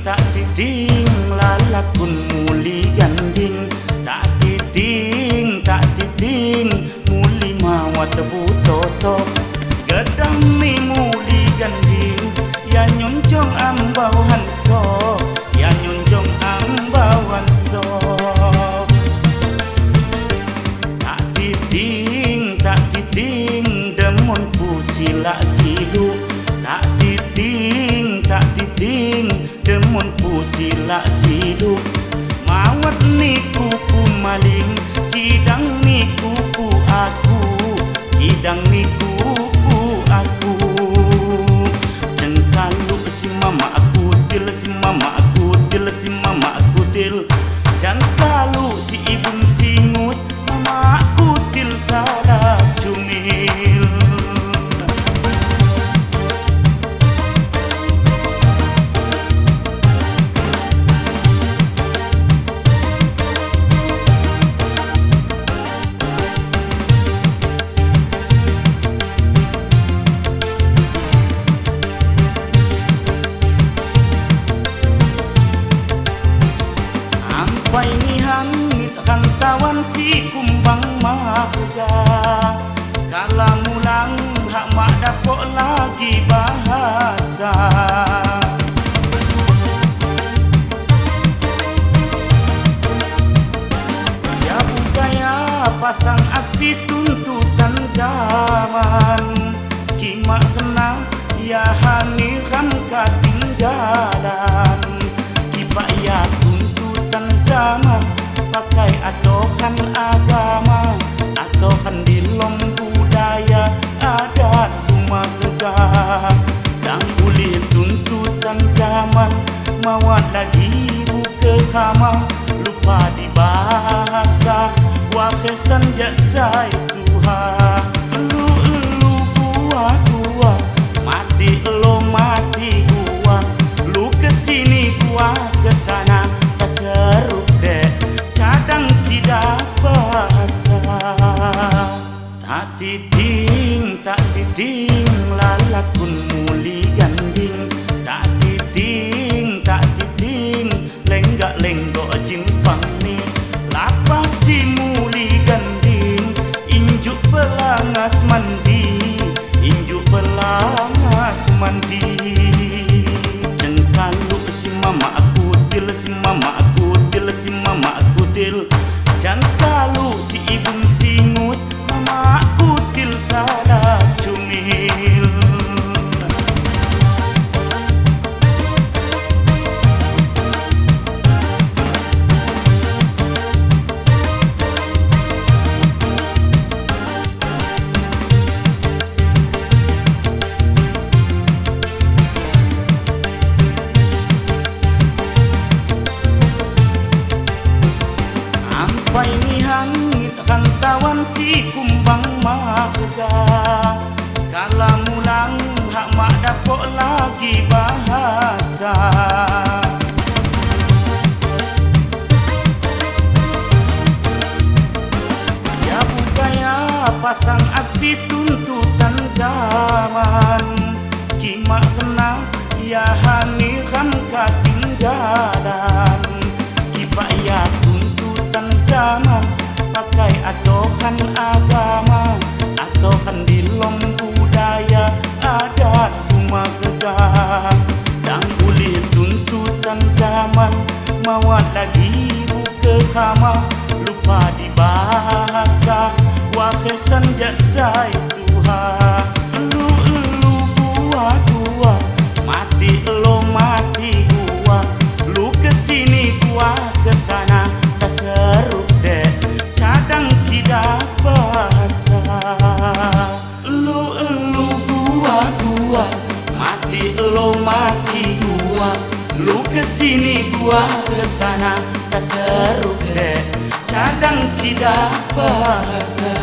tak titing lalakun muli ganding. Tak titing muli mawat butoto. Gedang mi muli ganding, ya nyonjong ambau hanso, ya nyonjong ambau hanso. Tak titing demon pusila silu. Tak titing demon pusila silu. Mawat ni kuku maling, kidang ni kuku aku, kidang ni kuku aku. Cengkalu si mama aku til, si mama aku til, si mama aku til. Cengkalu si ibun singut, mama aku til salah cumil. Ampai ni hangit hantawan si kumbang mahja. Kala mulang hak mak dapok lagi bahasa. Ya budaya pasang aksi tuntutan zaman. Kimak kena ya haniran katinggalan. Kipak ya zaman pakai atokan agama, atokan dilom budaya adat rumah tegak. Dan boleh tuntutan zaman mawat lagi buka kamar, lupa di bahasa wakesan jasai Tuhan. Elu gua mati elo mati gua, lu kesini gua kesana. Seru dek, kadang tidak bahasa. Tak titing lalakun muli ganding. Tak titing lenggak-lenggok jimpang ni. Lapas si muli ganding, injuk pelangas mandi, injuk pelangas mandi. Cengkalu si mama aku til, si mama aku til, si mama aku til. Cengkalu si ibun singut, mama aku til salah cumil. Ampai ni hangit hantawan si kumbang mahja. Kala mulang hak mak dapok lagi bahasa. Ya budaya pasang aksi tuntutan zaman. Kimak kena ya haniran katinggalan. Kipak ya zaman pakai atokan agama, atokan dilom budaya adat rumah tegak. Dan boleh tuntutan zaman mawat lagi buka kamar, lupa di bahasa wakesan jasai Tuhan. Elu gua mati elo mati gua, lu kesini gua kesana. Seru dek, kadang tidak bahasa. Elu gua mati elo mati gua, lu kesini gua kesana. Tak seru dek, kadang tidak bahasa.